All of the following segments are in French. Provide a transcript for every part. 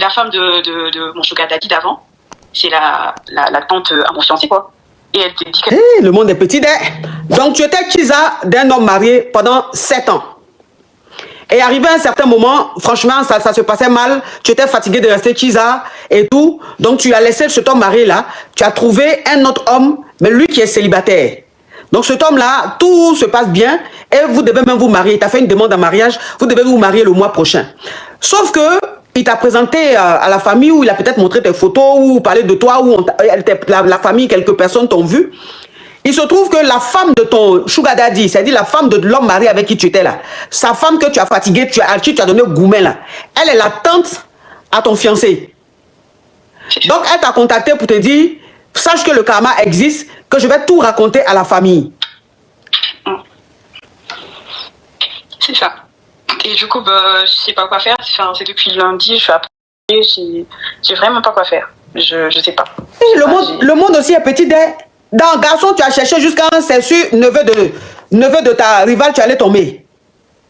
la femme de mon sugar daddy d'avant. C'est la tante à mon fiancé, quoi. Et elle te dit que... Hey, le monde est petit. Donc, tu étais Kiza d'un homme marié pendant 7 ans. Et arrivé à un certain moment, franchement, ça se passait mal. Tu étais fatigué de rester Kiza et tout. Donc, tu as laissé cet homme marié-là. Tu as trouvé un autre homme, mais lui qui est célibataire. Donc, cet homme-là, tout se passe bien. Et vous devez même vous marier. Tu as fait une demande en mariage. Vous devez vous marier le mois prochain. Sauf que il t'a présenté à la famille, où il a peut-être montré tes photos, ou parlé de toi, où la famille, quelques personnes t'ont vu. Il se trouve que la femme de ton sugar daddy, c'est-à-dire la femme de l'homme marié avec qui tu étais là, sa femme que tu as fatiguée, tu as donné gourmet là, elle est la tante à ton fiancé. Donc elle t'a contacté pour te dire, sache que le karma existe, que je vais tout raconter à la famille. C'est ça. Et du coup, je sais pas quoi faire. Enfin, c'est depuis lundi, je suis appelée, j'ai vraiment pas quoi faire. Je sais pas. Et le monde aussi est petit. Dans garçon, tu as cherché jusqu'à un sûr neveu de ta rivale, tu allais tomber.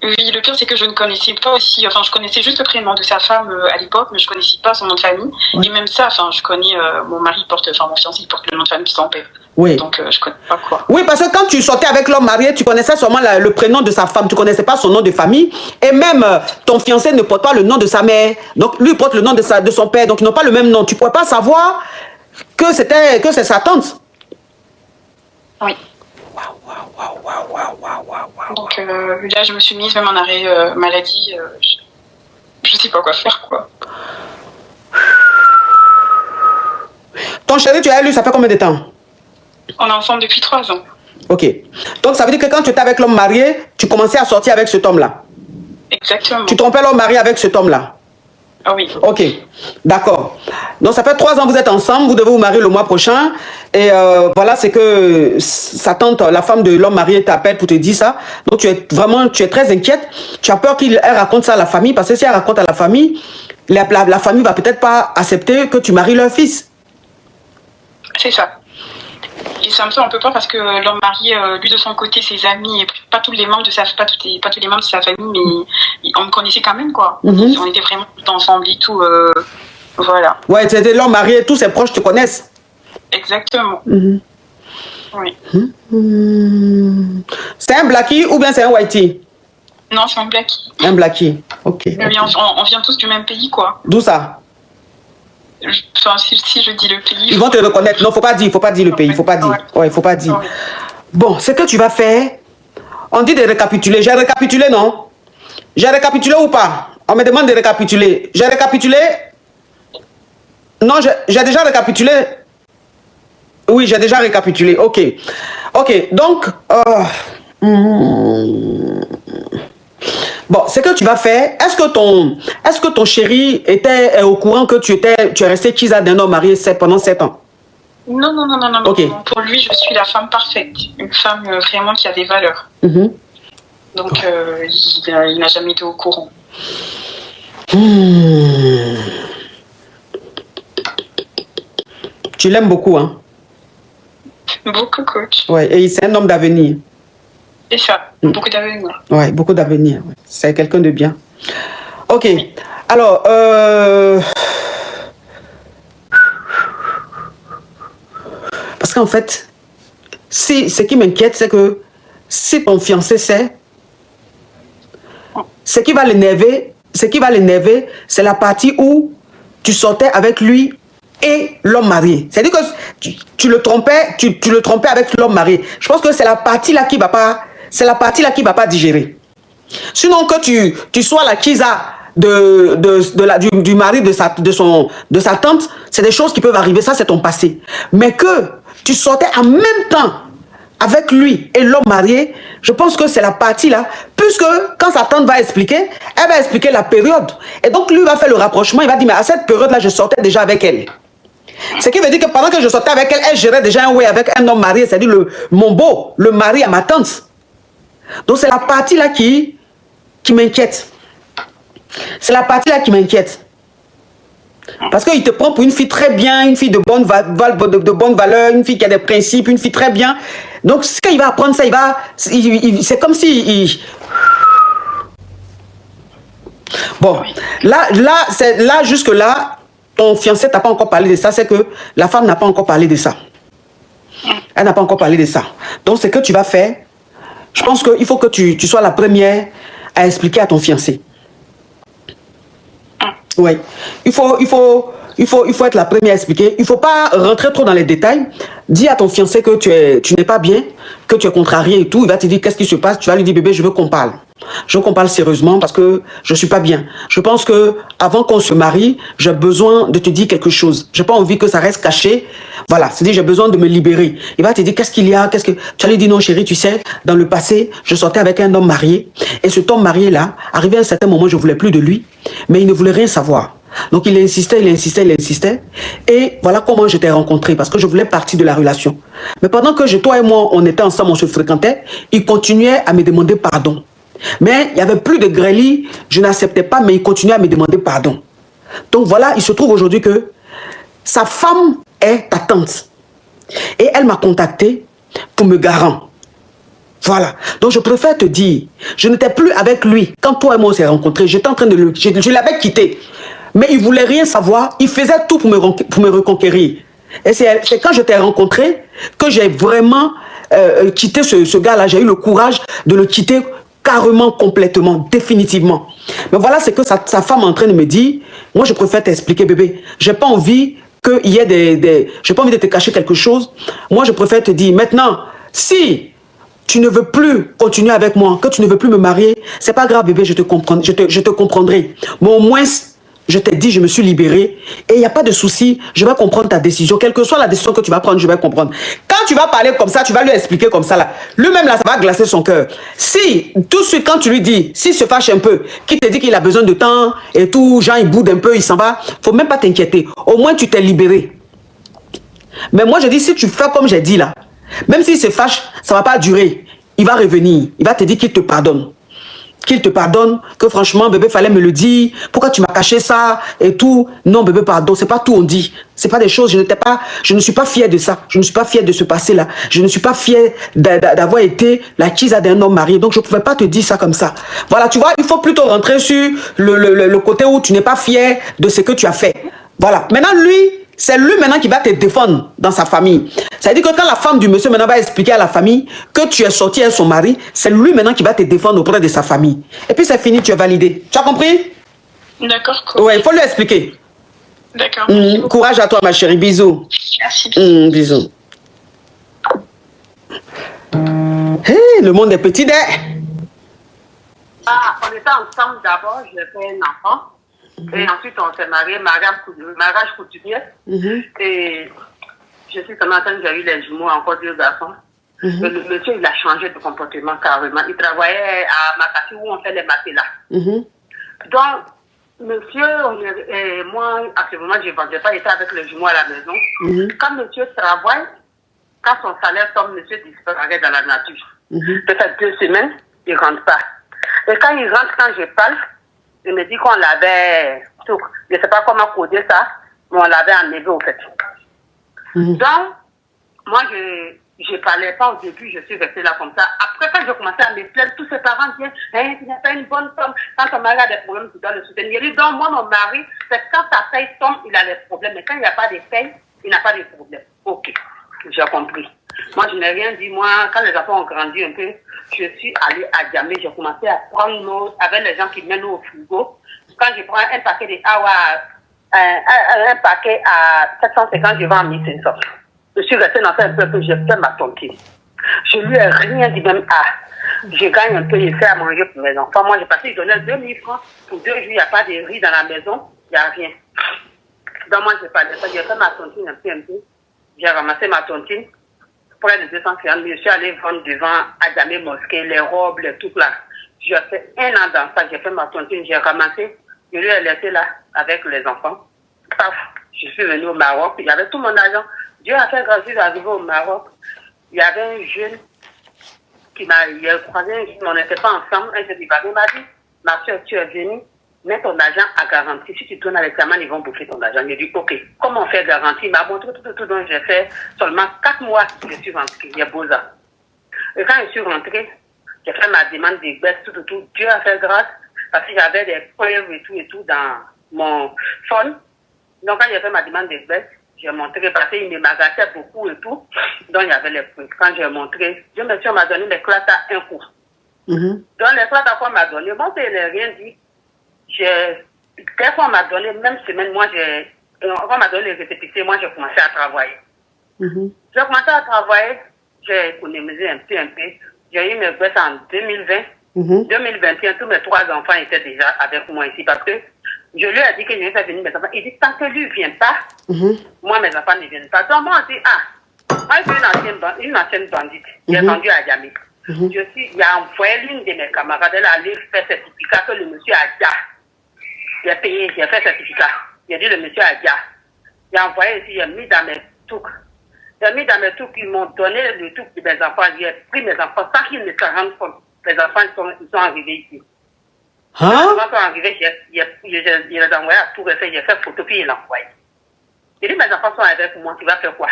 Oui, le pire, c'est que je ne connaissais pas aussi... Enfin, je connaissais juste le prénom de sa femme à l'époque, mais je connaissais pas son nom de famille. Oui. Et même ça, enfin, je connais... mon mari porte... Enfin, mon fiancé, il porte le nom de famille de son père. Oui. Donc, je connais pas quoi. Oui, parce que quand tu sortais avec l'homme marié, tu connaissais seulement le prénom de sa femme. Tu connaissais pas son nom de famille. Et même ton fiancé ne porte pas le nom de sa mère. Donc, lui porte le nom de son père. Donc, ils n'ont pas le même nom. Tu ne pouvais pas savoir que c'est sa tante. Oui. Donc là, je me suis mise même en arrêt maladie. Je sais pas quoi faire, quoi. Ton chéri, tu as lu, ça fait combien de temps? On est ensemble depuis 3 ans. Ok. Donc ça veut dire que quand tu étais avec l'homme marié, tu commençais à sortir avec cet homme-là. Exactement. Tu trompais l'homme marié avec cet homme-là. Ah oui. Ok, d'accord. Donc ça fait 3 ans que vous êtes ensemble, vous devez vous marier le mois prochain. Et voilà, c'est que sa tante, la femme de l'homme marié, t'appelle pour te dire ça. Donc tu es très inquiète. Tu as peur qu'elle raconte ça à la famille, parce que si elle raconte à la famille, la famille va peut-être pas accepter que tu maries leur fils. C'est ça. Et ça me fait un peu peur parce que l'homme marié, lui de son côté, ses amis, et pas tous les membres de sa famille, mais on me connaissait quand même, quoi. On était vraiment tout ensemble et tout, voilà. Ouais, c'était l'homme marié, tous ses proches te connaissent. Exactement. Oui. C'est un blackie ou bien c'est un whitey? Non, c'est un blackie. Un blackie, ok. Mais okay. On vient tous du même pays, quoi. D'où ça? Enfin, si je dis le pays... Ils vont te reconnaître. Non, faut pas dire le pays. Faut pas dire. Ouais, faut pas dire. Ouais. Bon, ce que tu vas faire, on dit de récapituler. J'ai récapitulé, non? J'ai récapitulé ou pas? On me demande de récapituler. J'ai récapitulé? Non, j'ai déjà récapitulé. Oui, j'ai déjà récapitulé. Ok. Ok, donc... Bon, ce que tu vas faire, est-ce que ton chéri était au courant que tu es resté Kiza d'un homme marié pendant 7 ans? Non. Okay. Pour lui, je suis la femme parfaite. Une femme vraiment qui a des valeurs. Donc, il n'a jamais été au courant. Tu l'aimes beaucoup, hein? Beaucoup, coach. Ouais, et c'est un homme d'avenir. C'est ça, beaucoup d'avenir. Ouais, beaucoup d'avenir. Ouais. C'est quelqu'un de bien. Ok. Alors, parce qu'en fait, ce qui m'inquiète, c'est que si ton fiancé sait, ce qui va l'énerver, c'est la partie où tu sortais avec lui et l'homme marié. C'est-à-dire que tu le trompais avec l'homme marié. Je pense que c'est la partie là qui va pas. C'est la partie là qui va pas digérer. Sinon que tu sois la Kiza du mari de sa tante, c'est des choses qui peuvent arriver, ça c'est ton passé. Mais que tu sortais en même temps avec lui et l'homme marié, je pense que c'est la partie là, puisque quand sa tante va expliquer, elle va expliquer la période. Et donc lui va faire le rapprochement, il va dire mais à cette période là je sortais déjà avec elle. Ce qui veut dire que pendant que je sortais avec elle, elle gérait déjà un way avec un homme marié, c'est-à-dire le mari à ma tante. Donc c'est la partie là qui m'inquiète. C'est la partie là qui m'inquiète. Parce qu'il te prend pour une fille très bien, une fille de bonne valeur, une fille qui a des principes, une fille très bien. Donc ce qu'il va apprendre ça, c'est comme si... Bon, là, jusque-là, ton fiancé t'a pas encore parlé de ça, c'est que la femme n'a pas encore parlé de ça. Elle n'a pas encore parlé de ça. Donc, ce que tu vas faire, je pense qu'il faut que tu sois la première à expliquer à ton fiancé. Oui. Il faut être la première à expliquer. Il ne faut pas rentrer trop dans les détails. Dis à ton fiancé que tu n'es pas bien, que tu es contrarié et tout. Il va te dire qu'est-ce qui se passe. Tu vas lui dire, bébé, je veux qu'on parle. Je veux qu'on parle sérieusement parce que je ne suis pas bien. Je pense que avant qu'on se marie, j'ai besoin de te dire quelque chose. Je n'ai pas envie que ça reste caché. Voilà, c'est-à-dire j'ai besoin de me libérer. Il va te dire qu'est-ce qu'il y a, tu vas lui dire non chérie, tu sais, dans le passé, je sortais avec un homme marié et cet homme marié là, arrivé à un certain moment, je ne voulais plus de lui, mais il ne voulait rien savoir. Donc il insistait. Et voilà comment je t'ai rencontré, parce que je voulais partir de la relation. Mais pendant que toi et moi, on était ensemble, on se fréquentait, il continuait à me demander pardon. Mais il n'y avait plus de grêlis, je n'acceptais pas, mais il continuait à me demander pardon. Donc voilà, il se trouve aujourd'hui que sa femme est ta tante. Et elle m'a contacté pour me garant. Voilà. Donc je préfère te dire, je n'étais plus avec lui. Quand toi et moi on s'est rencontrés, j'étais en train de je l'avais quitté. Mais il ne voulait rien savoir. Il faisait tout pour me reconquérir. Et c'est quand je t'ai rencontré que j'ai vraiment quitté ce gars-là. J'ai eu le courage de le quitter carrément, complètement, définitivement. Mais voilà ce que sa femme est en train de me dire. Moi, je préfère t'expliquer, bébé. J'ai pas envie qu'il y ait j'ai pas envie de te cacher quelque chose. Moi, je préfère te dire, maintenant, si tu ne veux plus continuer avec moi, que tu ne veux plus me marier, c'est pas grave, bébé, je te comprendrai. Mais au moins, je t'ai dit, je me suis libérée et il n'y a pas de souci, je vais comprendre ta décision. Quelle que soit la décision que tu vas prendre, je vais comprendre. Quand tu vas parler comme ça, tu vas lui expliquer comme ça là. Lui-même là, ça va glacer son cœur. Si, tout de suite, quand tu lui dis, s'il se fâche un peu, qu'il te dit qu'il a besoin de temps et tout, genre il boude un peu, il s'en va, faut même pas t'inquiéter. Au moins, tu t'es libéré. Mais moi, je dis, si tu fais comme j'ai dit là, même s'il se fâche, ça ne va pas durer. Il va revenir, il va te dire qu'il te pardonne. Qu'il te pardonne, que franchement, bébé, fallait me le dire. Pourquoi tu m'as caché ça et tout? Non, bébé, pardon, c'est pas tout on dit. C'est pas des choses, je ne suis pas fière de ça. Je ne suis pas fière de ce passé-là. Je ne suis pas fière d'avoir été la chisa d'un homme marié. Donc, je ne pouvais pas te dire ça comme ça. Voilà, tu vois, il faut plutôt rentrer sur le côté où tu n'es pas fier de ce que tu as fait. Voilà. Maintenant, lui, c'est lui maintenant qui va te défendre dans sa famille. C'est-à-dire que quand la femme du monsieur maintenant va expliquer à la famille que tu es sorti avec son mari, c'est lui maintenant qui va te défendre auprès de sa famille. Et puis c'est fini, tu es validé. Tu as compris? D'accord. Cool. Oui, il faut lui expliquer. D'accord. Courage à toi, ma chérie. Bisous. Merci. Bisous. Hey, le monde est petit, On était ensemble d'abord, j'ai fait un enfant. Et ensuite, on s'est mariés, mariage coutumier. Et je suis seulement en train de j'ai eu les jumeaux, encore 2 garçons. Et le monsieur, il a changé de comportement carrément. Il travaillait à Makati où on fait les matelas. Donc, monsieur, et moi, à ce moment, je ne vendais pas, j'étais avec les jumeaux à la maison. Quand monsieur travaille, quand son salaire tombe, monsieur disparaît dans la nature. Peut-être 2 semaines, il ne rentre pas. Et quand il rentre, quand je parle, il me dit qu'on l'avait, je ne sais pas comment coder ça, mais on l'avait enlevé au fait. Donc, moi, je ne parlais pas au début, je suis restée là comme ça. Après, quand j'ai commencé à me plaindre, tous ses parents disent, hein, tu n'es pas une bonne femme. Quand ton mari a des problèmes, tu dois le soutenir. Donc, moi, mon mari, c'est quand sa paye tombe, il a des problèmes. Mais quand il n'y a pas de paye, il n'a pas de problème. Ok, j'ai compris. Moi, je n'ai rien dit. Moi, quand les enfants ont grandi un peu, je suis allée à Djamé. J'ai commencé à prendre nos, avec les gens qui mènent au frigo. Quand je prends un paquet de Awa, un paquet à 750, je vends à 1500. Je suis restée dans ça un peu que j'ai fait ma tontine. Je lui ai rien dit, même je gagne un peu, il fait à manger pour mes enfants. Moi, j'ai passé, il donnait 2000 francs. Pour 2 jours, il n'y a pas de riz dans la maison, il n'y a rien. Donc, moi, j'ai pas de ça. J'ai fait ma tontine un peu. J'ai ramassé ma tontine. Près de 250 000, je suis allée vendre devant Adamé Mosquée, les robes, les trucs là. J'ai fait 1 an dans ça, j'ai fait ma tontine, j'ai ramassé. Je lui ai laissé là, avec les enfants. Paf, je suis venue au Maroc, il y avait tout mon argent. Dieu a fait grâce, je suis arrivé au Maroc. Il y avait un jeune qui m'a croisé, on n'était pas ensemble, un jeune il m'a dit, ma soeur, tu es venue, mets ton argent à garantie. Si tu donnes à l'examen, ils vont bouffer ton argent. J'ai dit, ok, comment on fait garantie? Il m'a montré tout, donc j'ai fait seulement 4 mois que je suis rentrée. Il y a beau ça. Et quand je suis rentrée, j'ai fait ma demande de baisse, tout. Dieu a fait grâce. parce que j'avais des preuves et tout dans mon phone. Donc, quand j'ai fait ma demande d'espèce, j'ai montré, parce qu'il me m'agaçait beaucoup et tout. Donc, il y avait les preuves. Quand j'ai montré, je me suis donné les classes à un coup. Donc, les classes à quoi m'a donné, bon, il n'a rien dit. Des fois, on m'a donné, même semaine, moi, on m'a donné les récépissés, moi, j'ai commencé à travailler. J'ai commencé à travailler, j'ai économisé un peu. J'ai eu mes gosses en 2020. 2021, tous mes 3 enfants étaient déjà avec moi ici parce que je lui ai dit que je vais faire venir mes enfants. Il dit, tant que lui ne vient pas, moi, mes enfants ne viennent pas. Donc, moi, je dis, moi, je suis une ancienne bandite. J'ai vendu à Yami. Il a envoyé l'une de mes camarades, elle a allé faire certificat que le monsieur a déjà. J'ai payé, j'ai fait certificat. J'ai dit, le monsieur a déjà. J'ai envoyé ici, j'ai mis dans mes trucs. J'ai mis dans mes trucs, ils m'ont donné le truc de mes enfants. J'ai pris mes enfants sans qu'ils ne se rendent compte. Les enfants ils sont arrivés ici. Les enfants sont arrivés, je les ai envoyés à tout refait, j'ai fait photo, puis ils l'ont envoyé. J'ai dit, mes enfants sont avec moi, tu vas faire quoi?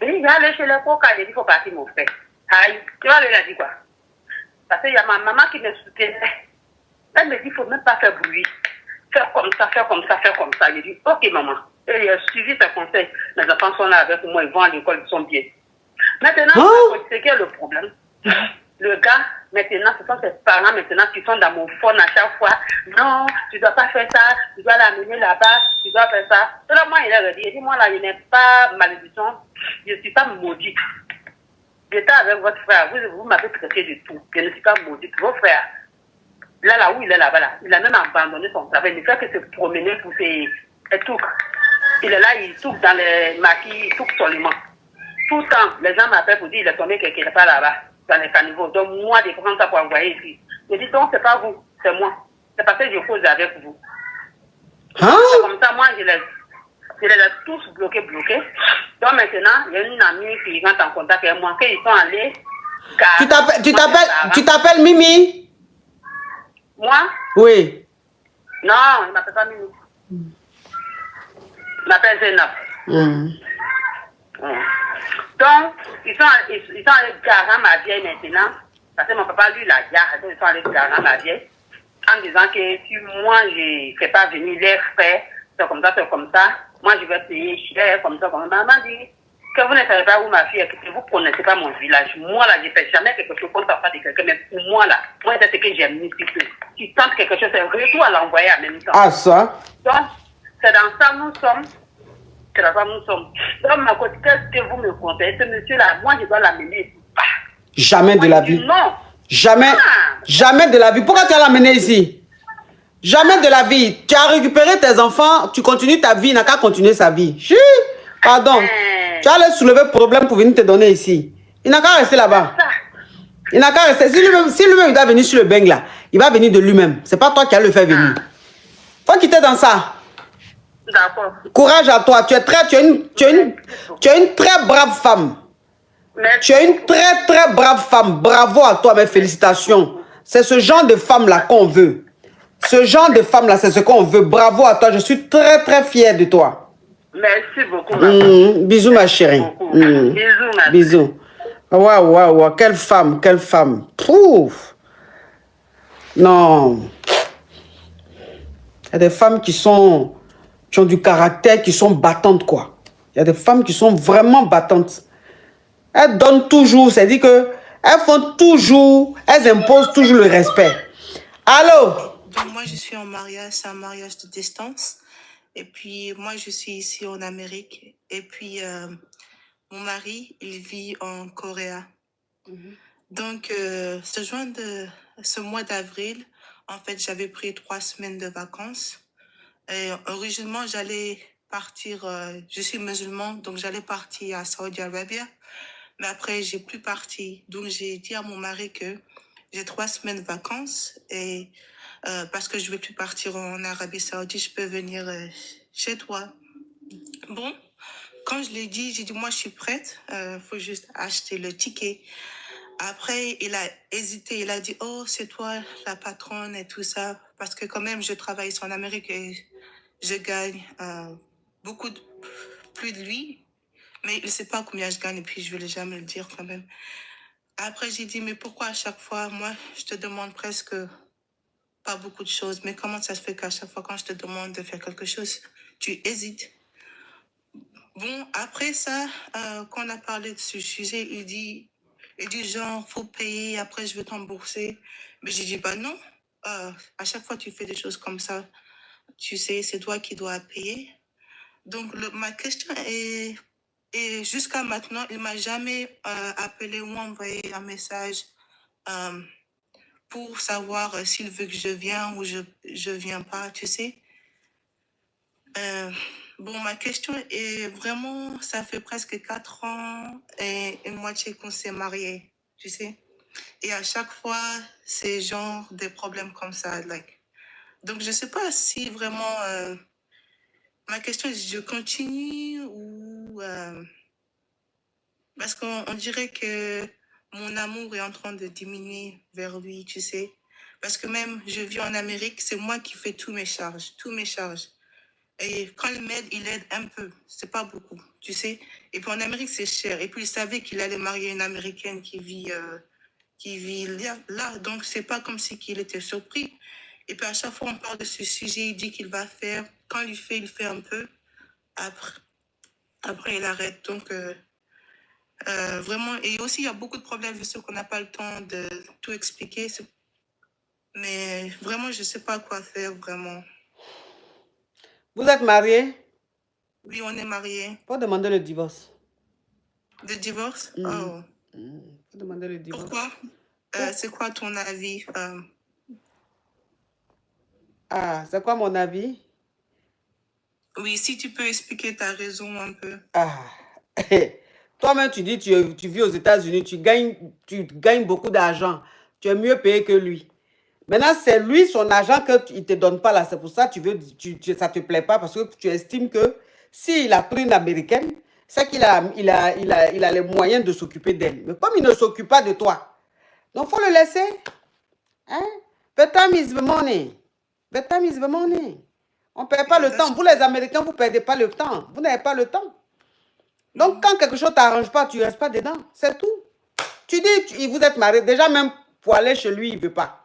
Il dit, je vais aller chez les coca, j'ai dit, il faut partir, mon frère. Aïe, tu vas aller là, dit quoi? Parce qu'il y a ma maman qui me soutenait. Elle me dit, il ne faut même pas faire bruit. Faire comme ça, faire comme ça, faire comme ça. J'ai dit, ok, maman. Et il a suivi ses conseils. Mes enfants sont là avec moi, ils vont à l'école, ils sont bien. Maintenant, c'est quel est le problème? Le gars, maintenant, ce sont ses parents maintenant qui sont dans mon phone à chaque fois. Non, tu ne dois pas faire ça, tu dois l'amener là-bas, tu dois faire ça. Alors moi, il a dit, moi là, je n'ai pas malédiction, je ne suis pas maudite. J'étais avec votre frère, vous m'avez traité de tout, je ne suis pas maudite. Vos frères, là où il est là-bas, là, il a même abandonné son travail, il ne fait que se promener pour ses touques. Il est là, il touque dans les maquis, il touque seulement. Tout le temps, les gens m'appellent pour dire, il est tombé quelque part là-bas. Dans les caniveaux. Donc, moi, de prendre ça pour envoyer ici. Je dis, donc, c'est pas vous, c'est moi. C'est parce que je cause avec vous. C'est comme ça, moi, je les ai tous bloqués. Donc, maintenant, il y a une amie qui rentre en contact avec moi, qu'ils sont allés. Tu t'appelles Mimi? Moi? Oui. Non, il ne m'appelle pas Mimi. Il m'appelle Zénab. Donc, ils sont allés garer ma vieille maintenant, parce que mon papa, lui, la gare, donc ils sont allés garer ma vieille, en disant que si moi, je ne fais pas venir les frères, c'est comme ça, moi, je vais payer cher, comme ça. Maman dit que vous ne savez pas où ma fille est, que vous ne connaissez pas mon village. Moi, là, je ne fais jamais quelque chose contre la part de quelqu'un, mais pour moi, là, moi, c'est ce que j'aime ici. Si tente quelque chose, c'est retour à l'envoyer en même temps. Ah, ça? Donc, c'est dans ça nous sommes. C'est là nous sommes. Donc, ma côté, qu'est-ce que vous me conseillez? Ce monsieur-là, moi, je dois l'amener. Jamais de la vie. Non. Jamais, jamais de la vie. Pourquoi tu as l'amené ici? Jamais de la vie. Tu as récupéré tes enfants, tu continues ta vie, il n'a qu'à continuer sa vie. Chut, pardon. Tu as le soulever problème pour venir te donner ici. Il n'a qu'à rester là-bas. Il n'a qu'à rester. Si lui-même il doit venir sur le beng là, il va venir de lui-même. C'est pas toi qui as le fait venir. Faut quitter dans ça. D'accord. Courage à toi. Tu es une très brave femme. Merci. Tu es une très très brave femme. Bravo à toi, mes félicitations. C'est ce genre de femme-là qu'on veut. Ce genre de femme-là, c'est ce qu'on veut. Bravo à toi. Je suis très très fière de toi. Merci beaucoup, maman. Bisous, ma chérie. Bisous, ma bisous. Waouh. Quelle femme, quelle femme. Pouf. Non. Il y a des femmes qui ont du caractère, qui sont battantes, quoi. Il y a des femmes qui sont vraiment battantes. Elles donnent toujours, c'est-à-dire que elles font toujours, elles imposent toujours le respect. Allô? Donc moi, je suis en mariage, c'est un mariage de distance. Et puis, moi, je suis ici en Amérique. Et puis, mon mari, il vit en Corée. Donc, ce mois d'avril, en fait, j'avais pris 3 semaines de vacances. Et originellement, j'allais partir, je suis musulmane, donc j'allais partir à Saudi Arabia. Mais après, j'ai plus parti. Donc, j'ai dit à mon mari que j'ai 3 semaines de vacances et parce que je ne vais plus partir en Arabie Saoudite, je peux venir chez toi. Bon, quand je l'ai dit, j'ai dit, moi, je suis prête. Faut juste acheter le ticket. Après, il a hésité. Il a dit, oh, c'est toi la patronne et tout ça. Parce que quand même, je travaille ici en Amérique et je gagne beaucoup plus de lui. Mais il ne sait pas combien je gagne et puis je ne vais jamais le dire quand même. Après, j'ai dit, mais pourquoi à chaque fois, moi, je te demande presque pas beaucoup de choses, mais comment ça se fait qu'à chaque fois quand je te demande de faire quelque chose, tu hésites? Bon, après ça, quand on a parlé de ce sujet, il dit genre, faut payer, après je vais t'embourser. Mais j'ai dit, bah non, à chaque fois tu fais des choses comme ça, tu sais, c'est toi qui dois payer. Donc, ma question est, et jusqu'à maintenant, il m'a jamais appelé ou envoyé un message pour savoir s'il veut que je vienne ou je viens pas, tu sais. Bon, ma question est vraiment, ça fait presque 4 ans et moitié qu'on s'est mariés, tu sais. Et à chaque fois, c'est genre des problèmes comme ça. Like. Donc, je sais pas si vraiment, ma question est, je continue ou... parce qu'on dirait que mon amour est en train de diminuer vers lui, tu sais. Parce que même, je vis en Amérique, c'est moi qui fais tous mes charges. Et quand il aide un peu. C'est pas beaucoup, tu sais. Et puis en Amérique, c'est cher. Et puis il savait qu'il allait marier une Américaine qui vit là. Donc c'est pas comme si qu'il était surpris. Et puis à chaque fois, on parle de ce sujet, il dit qu'il va faire. Quand il fait un peu. Après il arrête. Donc vraiment, et aussi il y a beaucoup de problèmes. Je sais qu'on n'a pas le temps de tout expliquer. Mais vraiment, je sais pas quoi faire, vraiment. Vous êtes mariés? Oui, on est mariés. Faut demander le divorce. Le divorce? Oh. Faut demander le divorce. Pourquoi? C'est quoi ton avis? Ah, c'est quoi mon avis? Oui, si tu peux expliquer ta raison un peu. Ah, toi-même tu dis tu vis aux États-Unis, tu gagnes beaucoup d'argent. Tu es mieux payé que lui. Maintenant, c'est lui, son argent qu'il ne te donne pas là. C'est pour ça que ça ne te plaît pas parce que tu estimes que s'il a pris une Américaine, c'est qu'il a les moyens de s'occuper d'elle. Mais comme il ne s'occupe pas de toi, donc il faut le laisser. Hein? The time is the money. The time is the money. On ne perd pas le temps. Vous, les Américains, vous ne perdez pas le temps. Vous n'avez pas le temps. Donc, quand quelque chose ne t'arrange pas, tu ne restes pas dedans. C'est tout. Tu dis, vous êtes mariés. Déjà, même pour aller chez lui, il ne veut pas.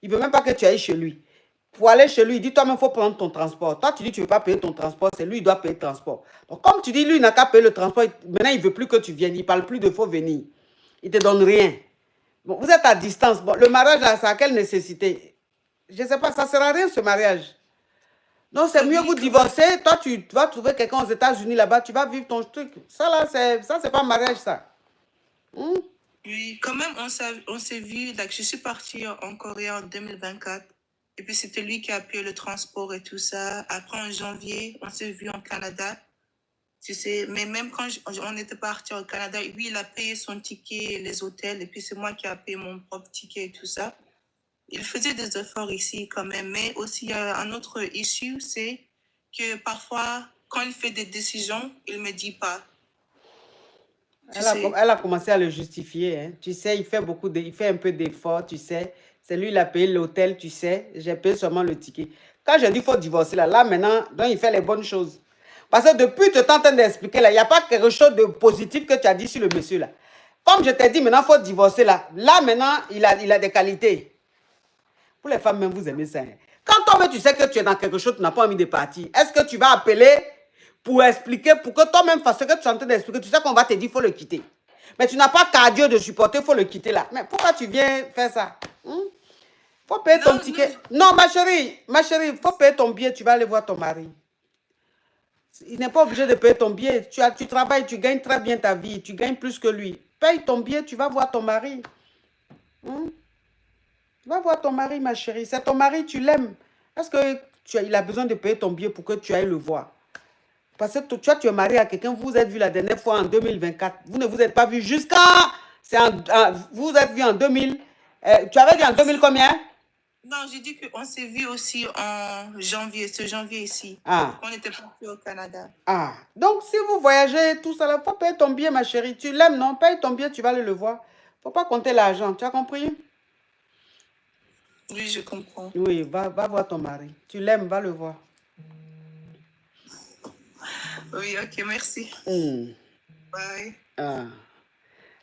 Il ne veut même pas que tu ailles chez lui. Pour aller chez lui, il dit, toi-même, il faut prendre ton transport. Toi, tu dis, tu ne veux pas payer ton transport. C'est lui, il doit payer le transport. Donc, comme tu dis, lui, il n'a qu'à payer le transport. Maintenant, il ne veut plus que tu viennes. Il ne parle plus de faut venir. Il ne te donne rien. Bon, vous êtes à distance. Bon, le mariage, ça a quelle nécessité? Je ne sais pas, ça ne sert à rien, ce mariage. Donc, c'est mieux vous divorcer. Toi, tu vas trouver quelqu'un aux États-Unis là-bas. Tu vas vivre ton truc. Ça, là, c'est pas mariage, ça. Oui, quand même, on s'est vu. Like, je suis partie en Corée en 2024. Et puis, c'était lui qui a payé le transport et tout ça. Après, en janvier, on s'est vu en Canada. Tu sais, mais même quand on était parti au Canada, lui, il a payé son ticket, les hôtels. Et puis, c'est moi qui ai payé mon propre ticket et tout ça. Il faisait des efforts ici quand même. Mais aussi, il y a un autre issue, c'est que parfois, quand il fait des décisions, il ne me dit pas. Elle a commencé à le justifier. Hein. Tu sais, il fait un peu d'efforts, tu sais. C'est lui, il a payé l'hôtel, tu sais. J'ai payé seulement le ticket. Quand je dis qu'il faut divorcer, là maintenant, donc il fait les bonnes choses. Parce que depuis, tu es en train d'expliquer, là, il n'y a pas quelque chose de positif que tu as dit sur le monsieur, là. Comme je t'ai dit, maintenant, il faut divorcer, là. Là, maintenant, il a des qualités. Pour les femmes, même, vous aimez ça. Hein. Quand toi-même, tu sais que tu es dans quelque chose, tu n'as pas envie de partir, est-ce que tu vas appeler pour expliquer, pour que toi-même fasses ce que tu es en train d'expliquer, tu sais qu'on va te dire, il faut le quitter. Mais tu n'as pas cardio de supporter, il faut le quitter là. Mais pourquoi tu viens faire ça? Il faut payer ton ticket. Non, ma chérie, il faut payer ton billet, tu vas aller voir ton mari. Il n'est pas obligé de payer ton billet. Tu travailles, tu gagnes très bien ta vie, tu gagnes plus que lui. Paye ton billet, tu vas voir ton mari. Tu vas voir ton mari, ma chérie. C'est ton mari, tu l'aimes. Est-ce qu'il a besoin de payer ton billet pour que tu ailles le voir? Parce que toi, tu es marié à quelqu'un, vous vous êtes vu la dernière fois en 2024. Vous ne vous êtes pas vu jusqu'à... vous êtes vu en 2000... tu avais dit en 2000 combien? Non, j'ai dit qu'on s'est vu aussi en janvier, ce janvier ici. On était partis au Canada. Donc si vous voyagez, tout ça, il faut payer ton billet, ma chérie. Tu l'aimes, non? Paye ton billet, tu vas aller le voir. Il ne faut pas compter l'argent, tu as compris? Oui, je comprends. Oui, va voir ton mari. Tu l'aimes, va le voir. Oui, ok, merci. Bye.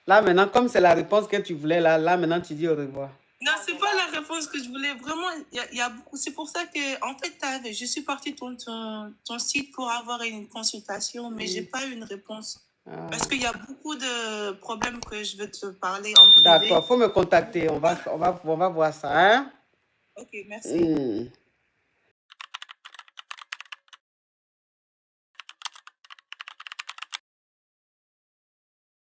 Là, maintenant, comme c'est la réponse que tu voulais, là maintenant, tu dis au revoir. Non, c'est pas la réponse que je voulais. Vraiment, il y a beaucoup. C'est pour ça que, en fait, je suis partie sur ton site pour avoir une consultation, mais j'ai pas eu une réponse. Parce qu'il y a beaucoup de problèmes que je veux te parler en privé. D'accord, faut me contacter. On va voir ça, hein? Ok, merci.